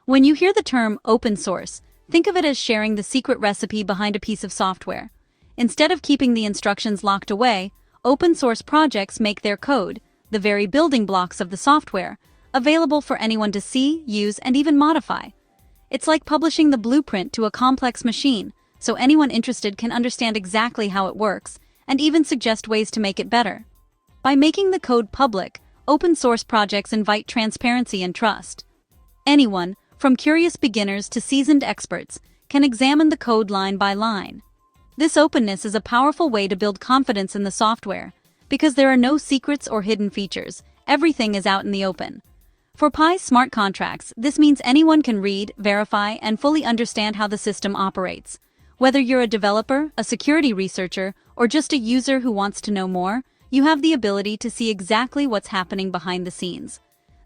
When you hear the term open source, think of it as sharing the secret recipe behind a piece of software. Instead of keeping the instructions locked away, open source projects make their code, the very building blocks of the software, available for anyone to see, use, and even modify. It's like publishing the blueprint to a complex machine, so anyone interested can understand exactly how it works, and even suggest ways to make it better. By making the code public, open source projects invite transparency and trust. Anyone, from curious beginners to seasoned experts, can examine the code line by line. This openness is a powerful way to build confidence in the software, because there are no secrets or hidden features. Everything is out in the open. For Pi's smart contracts, this means anyone can read, verify, and fully understand how the system operates. Whether you're a developer, a security researcher, or just a user who wants to know more, you have the ability to see exactly what's happening behind the scenes.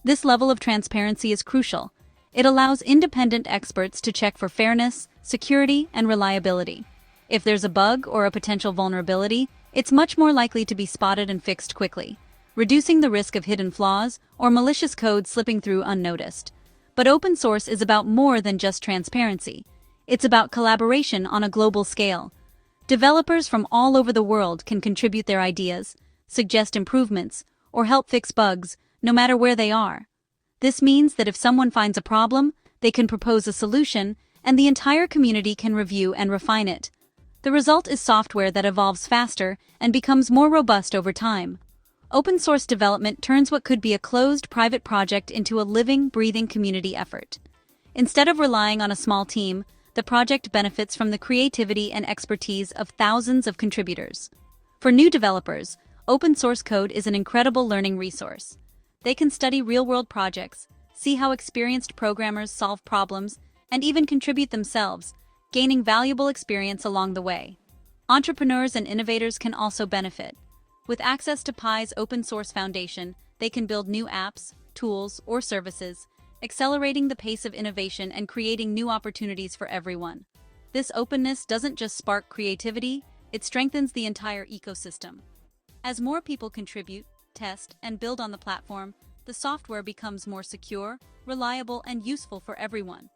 This level of transparency is crucial. It allows independent experts to check for fairness, security, and reliability. If there's a bug or a potential vulnerability, it's much more likely to be spotted and fixed quickly, reducing the risk of hidden flaws or malicious code slipping through unnoticed. But open source is about more than just transparency. It's about collaboration on a global scale. Developers from all over the world can contribute their ideas, suggest improvements, or help fix bugs, no matter where they are. This means that if someone finds a problem, they can propose a solution, and the entire community can review and refine it. The result is software that evolves faster and becomes more robust over time. Open source development turns what could be a closed private project into a living, breathing community effort. Instead of relying on a small team, the project benefits from the creativity and expertise of thousands of contributors. For new developers, open source code is an incredible learning resource. They can study real-world projects, see how experienced programmers solve problems, and even contribute themselves, gaining valuable experience along the way. Entrepreneurs and innovators can also benefit. With access to Pi's open source foundation, they can build new apps, tools, or services, accelerating the pace of innovation and creating new opportunities for everyone. This openness doesn't just spark creativity, it strengthens the entire ecosystem. As more people contribute, test, and build on the platform, the software becomes more secure, reliable, and useful for everyone.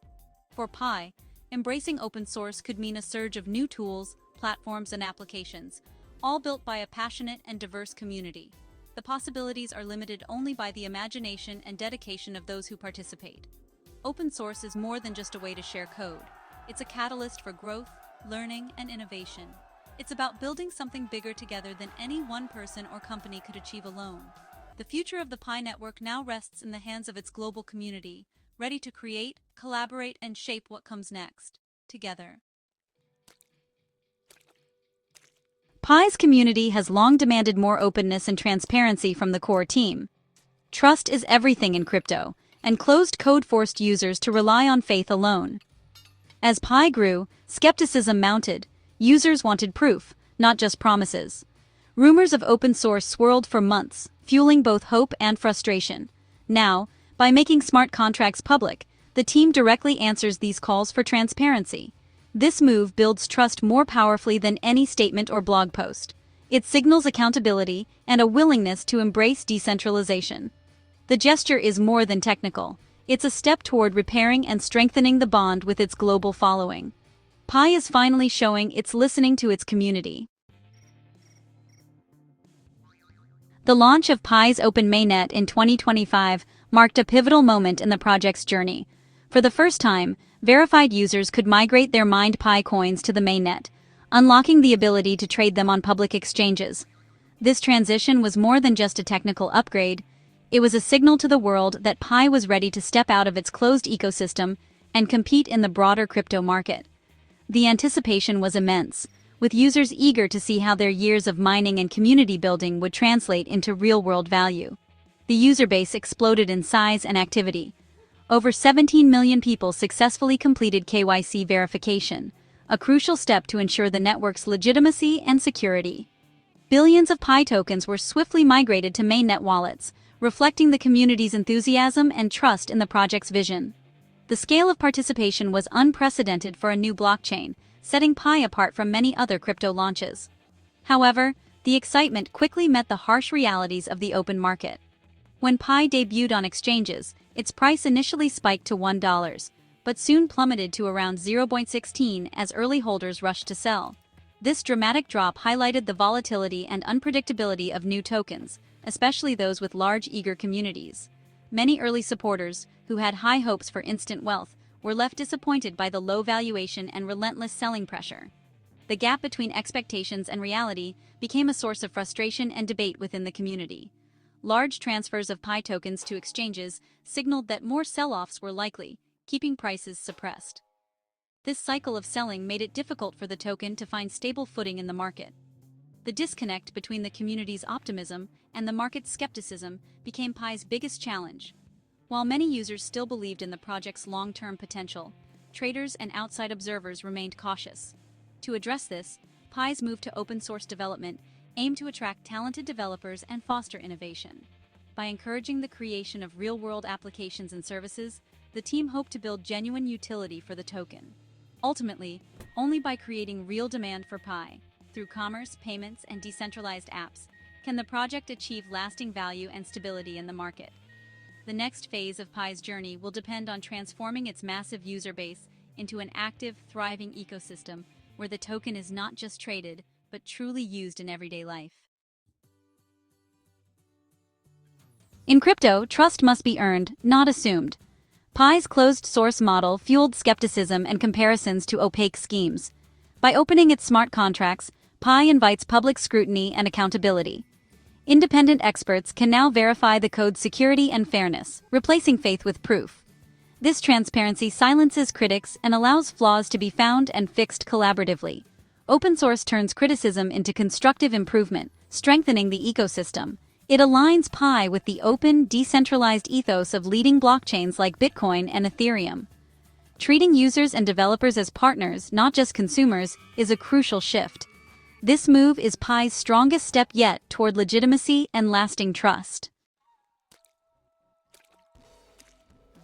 For Pi, embracing open source could mean a surge of new tools, platforms, and applications, all built by a passionate and diverse community. The possibilities are limited only by the imagination and dedication of those who participate. Open source is more than just a way to share code. It's a catalyst for growth, learning, and innovation. It's about building something bigger together than any one person or company could achieve alone. The future of the Pi network now rests in the hands of its global community, ready to create, collaborate, and shape what comes next, together. Pi's community has long demanded more openness and transparency from the core team. Trust is everything in crypto, and closed code forced users to rely on faith alone. As Pi grew, skepticism mounted. Users wanted proof, not just promises. Rumors of open source swirled for months, fueling both hope and frustration. Now, by making smart contracts public, the team directly answers these calls for transparency. This move builds trust more powerfully than any statement or blog post. It signals accountability and a willingness to embrace decentralization. The gesture is more than technical. It's a step toward repairing and strengthening the bond with its global following. Pi is finally showing it's listening to its community. The launch of Pi's open Mainnet in 2025 marked a pivotal moment in the project's journey. For the first time, verified users could migrate their mined Pi coins to the Mainnet, unlocking the ability to trade them on public exchanges. This transition was more than just a technical upgrade. It was a signal to the world that Pi was ready to step out of its closed ecosystem and compete in the broader crypto market. The anticipation was immense, with users eager to see how their years of mining and community building would translate into real-world value. The user base exploded in size and activity. Over 17 million people successfully completed KYC verification, a crucial step to ensure the network's legitimacy and security. Billions of Pi tokens were swiftly migrated to Mainnet wallets, reflecting the community's enthusiasm and trust in the project's vision. The scale of participation was unprecedented for a new blockchain, setting Pi apart from many other crypto launches. However, the excitement quickly met the harsh realities of the open market. When Pi debuted on exchanges, its price initially spiked to $1, but soon plummeted to around 0.16 as early holders rushed to sell. This dramatic drop highlighted the volatility and unpredictability of new tokens, especially those with large eager communities. Many early supporters, who had high hopes for instant wealth, were left disappointed by the low valuation and relentless selling pressure. The gap between expectations and reality became a source of frustration and debate within the community. Large transfers of Pi tokens to exchanges signaled that more sell-offs were likely, keeping prices suppressed. This cycle of selling made it difficult for the token to find stable footing in the market. The disconnect between the community's optimism and the market's skepticism became Pi's biggest challenge. While many users still believed in the project's long-term potential, traders and outside observers remained cautious. To address this, Pi's move to open-source development aimed to attract talented developers and foster innovation. By encouraging the creation of real-world applications and services, the team hoped to build genuine utility for the token. Ultimately, only by creating real demand for Pi, through commerce, payments, and decentralized apps, can the project achieve lasting value and stability in the market. The next phase of Pi's journey will depend on transforming its massive user base into an active, thriving ecosystem where the token is not just traded, but truly used in everyday life. In crypto, trust must be earned, not assumed. Pi's closed-source model fueled skepticism and comparisons to opaque schemes. By opening its smart contracts, Pi invites public scrutiny and accountability. Independent experts can now verify the code's security and fairness, replacing faith with proof. This transparency silences critics and allows flaws to be found and fixed collaboratively. Open source turns criticism into constructive improvement, strengthening the ecosystem. It aligns Pi with the open, decentralized ethos of leading blockchains like Bitcoin and Ethereum. Treating users and developers as partners, not just consumers, is a crucial shift. This move is Pi's strongest step yet toward legitimacy and lasting trust.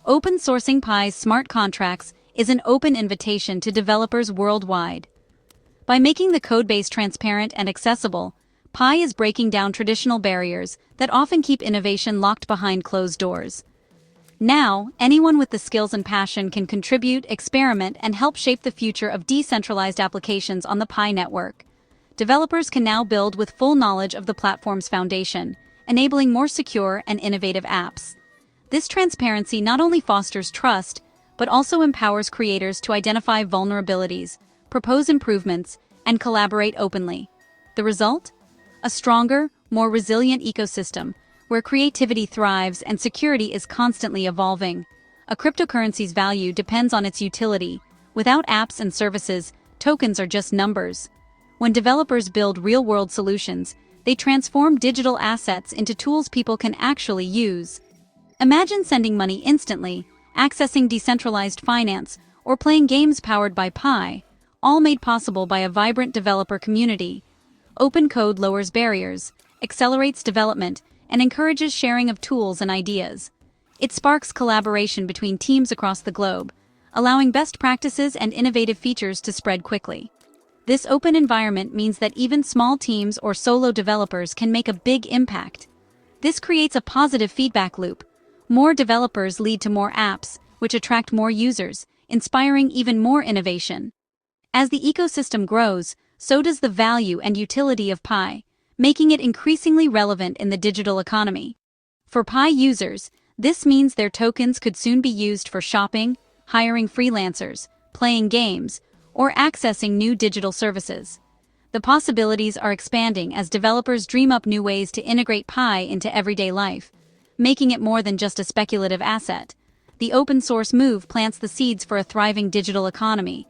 Open sourcing Pi's smart contracts is an open invitation to developers worldwide. By making the codebase transparent and accessible, Pi is breaking down traditional barriers that often keep innovation locked behind closed doors. Now, anyone with the skills and passion can contribute, experiment, and help shape the future of decentralized applications on the Pi network. Developers can now build with full knowledge of the platform's foundation, enabling more secure and innovative apps. This transparency not only fosters trust, but also empowers creators to identify vulnerabilities, propose improvements, and collaborate openly. The result? A stronger, more resilient ecosystem, where creativity thrives and security is constantly evolving. A cryptocurrency's value depends on its utility. Without apps and services, tokens are just numbers. When developers build real-world solutions, they transform digital assets into tools people can actually use. Imagine sending money instantly, accessing decentralized finance, or playing games powered by Pi, all made possible by a vibrant developer community. Open code lowers barriers, accelerates development, and encourages sharing of tools and ideas. It sparks collaboration between teams across the globe, allowing best practices and innovative features to spread quickly. This open environment means that even small teams or solo developers can make a big impact. This creates a positive feedback loop. More developers lead to more apps, which attract more users, inspiring even more innovation. As the ecosystem grows, so does the value and utility of Pi, making it increasingly relevant in the digital economy. For Pi users, this means their tokens could soon be used for shopping, hiring freelancers, playing games, or accessing new digital services. The possibilities are expanding as developers dream up new ways to integrate Pi into everyday life, making it more than just a speculative asset. The open source move plants the seeds for a thriving digital economy.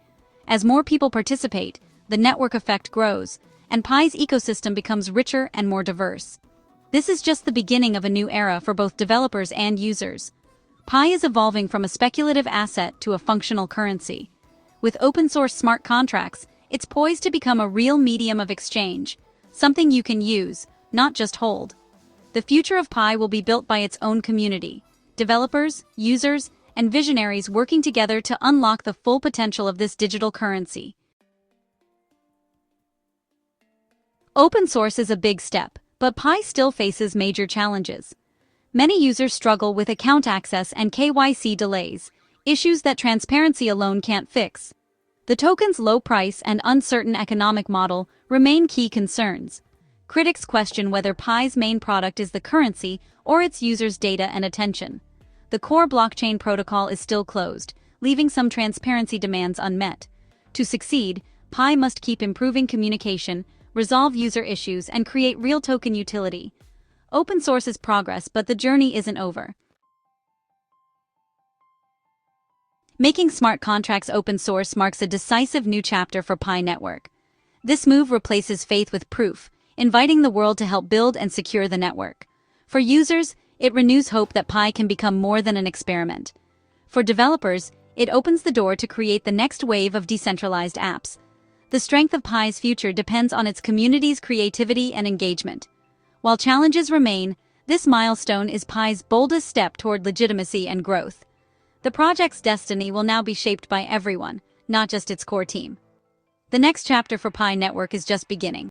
As more people participate, the network effect grows, and Pi's ecosystem becomes richer and more diverse. This is just the beginning of a new era for both developers and users. Pi is evolving from a speculative asset to a functional currency. With open-source smart contracts, it's poised to become a real medium of exchange, something you can use, not just hold. The future of Pi will be built by its own community, developers, users, and visionaries working together to unlock the full potential of this digital currency. Open source is a big step, but Pi still faces major challenges. Many users struggle with account access and KYC delays, issues that transparency alone can't fix. The token's low price and uncertain economic model remain key concerns. Critics question whether Pi's main product is the currency or its users' data and attention. The core blockchain protocol is still closed, leaving some transparency demands unmet. To succeed, Pi must keep improving communication, resolve user issues, and create real token utility. Open source is progress, but the journey isn't over. Making smart contracts open source marks a decisive new chapter for Pi Network. This move replaces faith with proof, inviting the world to help build and secure the network. For users, it renews hope that Pi can become more than an experiment. For developers, it opens the door to create the next wave of decentralized apps. The strength of Pi's future depends on its community's creativity and engagement. While challenges remain, this milestone is Pi's boldest step toward legitimacy and growth. The project's destiny will now be shaped by everyone, not just its core team. The next chapter for Pi Network is just beginning.